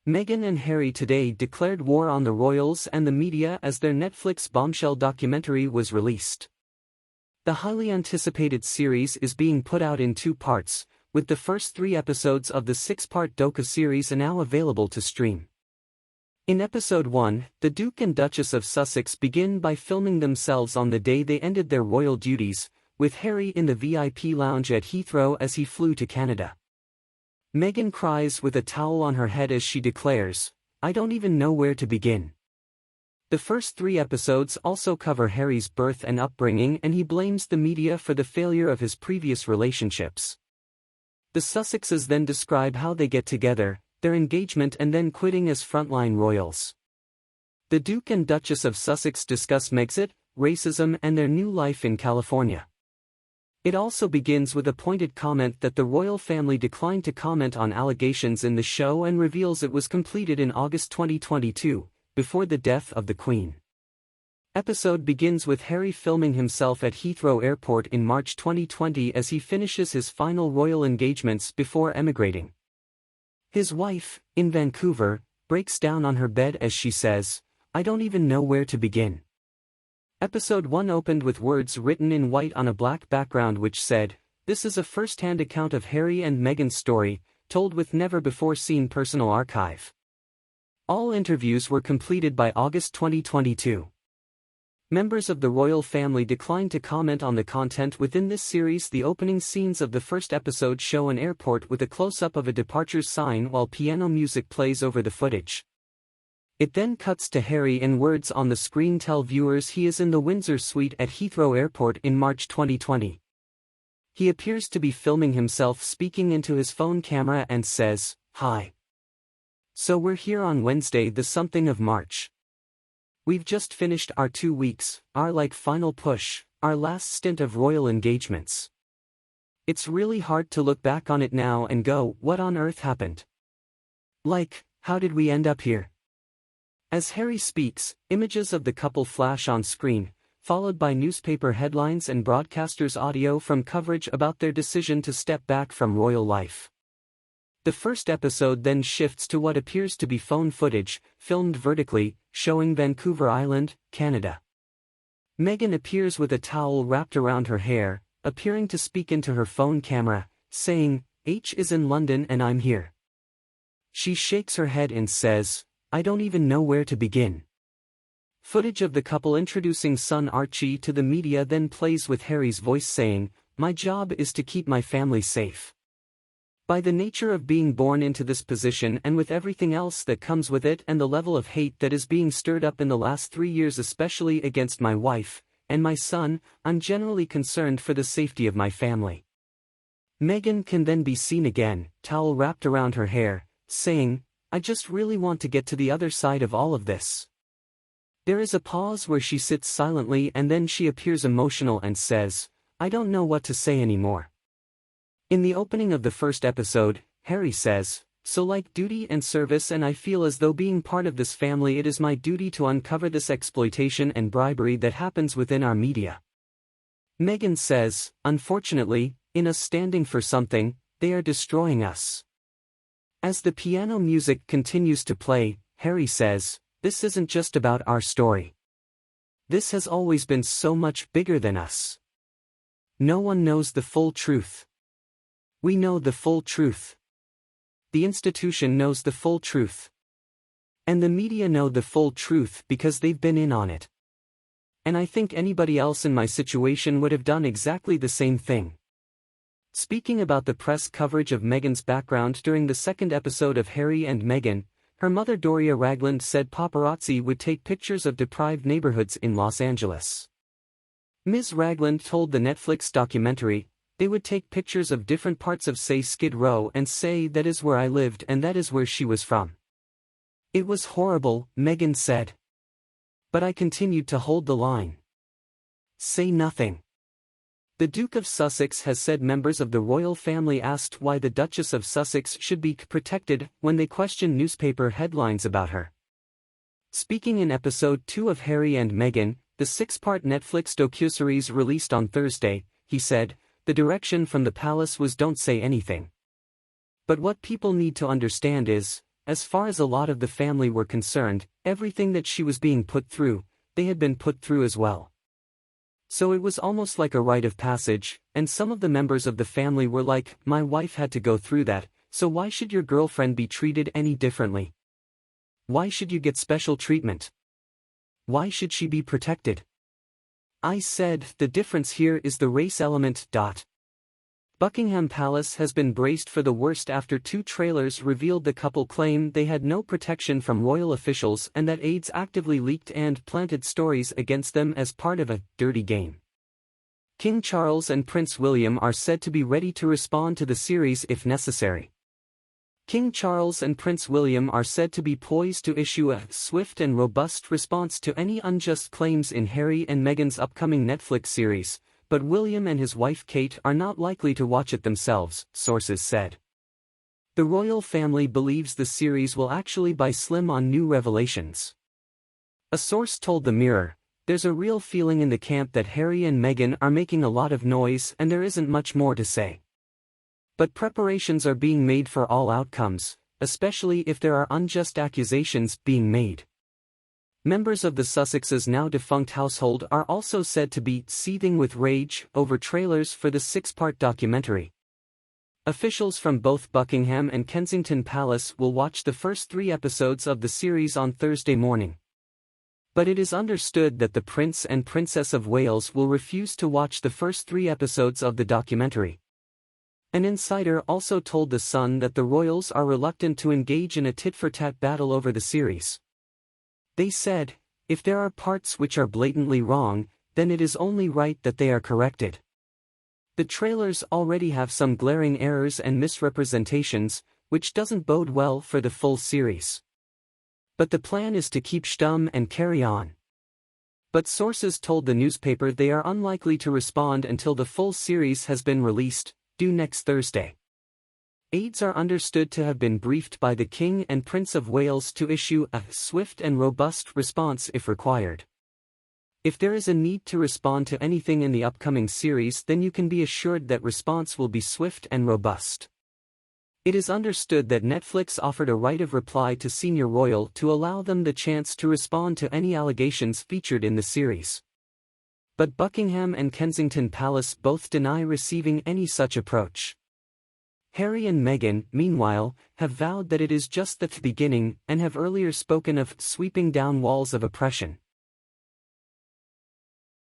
Meghan and Harry today declared war on the royals and the media as their Netflix bombshell documentary was released. The highly anticipated series is being put out in 2 parts, with the first 3 episodes of the 6-part docu-series now available to stream. In episode 1, the Duke and Duchess of Sussex begin by filming themselves on the day they ended their royal duties, with Harry in the VIP lounge at Heathrow as he flew to Canada. Meghan cries with a towel on her head as she declares, "I don't even know where to begin." The first 3 episodes also cover Harry's birth and upbringing, and he blames the media for the failure of his previous relationships. The Sussexes then describe how they get together, their engagement and then quitting as frontline royals. The Duke and Duchess of Sussex discuss Megxit, racism and their new life in California. It also begins with a pointed comment that the royal family declined to comment on allegations in the show and reveals it was completed in August 2022, before the death of the Queen. Episode begins with Harry filming himself at Heathrow Airport in March 2020 as he finishes his final royal engagements before emigrating. His wife, in Vancouver, breaks down on her bed as she says, "I don't even know where to begin." Episode 1 opened with words written in white on a black background which said, "This is a first-hand account of Harry and Meghan's story, told with never-before-seen personal archive." All interviews were completed by August 2022. Members of the royal family declined to comment on the content within this series. The opening scenes of the first episode show an airport with a close-up of a departure sign while piano music plays over the footage. It then cuts to Harry and words on the screen tell viewers he is in the Windsor suite at Heathrow Airport in March 2020. He appears to be filming himself speaking into his phone camera and says, "Hi. So we're here on Wednesday the something of March. We've just finished our 2 weeks, our final push, our last stint of royal engagements. It's really hard to look back on it now and go, what on earth happened? How did we end up here?" As Harry speaks, images of the couple flash on screen, followed by newspaper headlines and broadcasters' audio from coverage about their decision to step back from royal life. The first episode then shifts to what appears to be phone footage, filmed vertically, showing Vancouver Island, Canada. Meghan appears with a towel wrapped around her hair, appearing to speak into her phone camera, saying, "H is in London and I'm here." She shakes her head and says, "I don't even know where to begin." Footage of the couple introducing son Archie to the media then plays with Harry's voice saying, "My job is to keep my family safe. By the nature of being born into this position and with everything else that comes with it and the level of hate that is being stirred up in the last 3 years especially against my wife and my son, I'm generally concerned for the safety of my family." Meghan can then be seen again, towel wrapped around her hair, saying, "I just really want to get to the other side of all of this." There is a pause where she sits silently and then she appears emotional and says, "I don't know what to say anymore." In the opening of the first episode, Harry says, "So like duty and service, and I feel as though being part of this family it is my duty to uncover this exploitation and bribery that happens within our media." Meghan says, "Unfortunately, in us standing for something, they are destroying us." As the piano music continues to play, Harry says, "This isn't just about our story. This has always been so much bigger than us. No one knows the full truth. We know the full truth. The institution knows the full truth. And the media know the full truth because they've been in on it. And I think anybody else in my situation would have done exactly the same thing." Speaking about the press coverage of Meghan's background during the second episode of Harry and Meghan, her mother Doria Ragland said paparazzi would take pictures of deprived neighborhoods in Los Angeles. Ms. Ragland told the Netflix documentary, "They would take pictures of different parts of say Skid Row and say that is where I lived and that is where she was from. It was horrible," Meghan said. "But I continued to hold the line. Say nothing." The Duke of Sussex has said members of the royal family asked why the Duchess of Sussex should be protected when they question newspaper headlines about her. Speaking in episode 2 of Harry and Meghan, the 6-part Netflix docu-series released on Thursday, he said, "The direction from the palace was don't say anything. But what people need to understand is, as far as a lot of the family were concerned, everything that she was being put through, they had been put through as well. So it was almost like a rite of passage, and some of the members of the family were like, "My wife had to go through that, so why should your girlfriend be treated any differently? Why should you get special treatment? Why should she be protected?" I said, the difference here is the race element. Buckingham Palace has been braced for the worst after 2 trailers revealed the couple claim they had no protection from royal officials and that aides actively leaked and planted stories against them as part of a dirty game. King Charles and Prince William are said to be ready to respond to the series if necessary. King Charles and Prince William are said to be poised to issue a swift and robust response to any unjust claims in Harry and Meghan's upcoming Netflix series, but William and his wife Kate are not likely to watch it themselves, sources said. The royal family believes the series will actually buy slim on new revelations. A source told the Mirror, "There's a real feeling in the camp that Harry and Meghan are making a lot of noise and there isn't much more to say. But preparations are being made for all outcomes, especially if there are unjust accusations being made." Members of the Sussexes' now defunct household are also said to be seething with rage over trailers for the 6-part documentary. Officials from both Buckingham and Kensington Palace will watch the first 3 episodes of the series on Thursday morning. But it is understood that the Prince and Princess of Wales will refuse to watch the first 3 episodes of the documentary. An insider also told The Sun that the royals are reluctant to engage in a tit-for-tat battle over the series. They said, "If there are parts which are blatantly wrong, then it is only right that they are corrected." The trailers already have some glaring errors and misrepresentations, which doesn't bode well for the full series. But the plan is to keep stum and carry on. But sources told the newspaper they are unlikely to respond until the full series has been released, due next Thursday. Aides are understood to have been briefed by the King and Prince of Wales to issue a swift and robust response if required. If there is a need to respond to anything in the upcoming series, then you can be assured that response will be swift and robust. It is understood that Netflix offered a right of reply to senior royal to allow them the chance to respond to any allegations featured in the series. But Buckingham and Kensington Palace both deny receiving any such approach. Harry and Meghan, meanwhile, have vowed that it is just the beginning and have earlier spoken of sweeping down walls of oppression.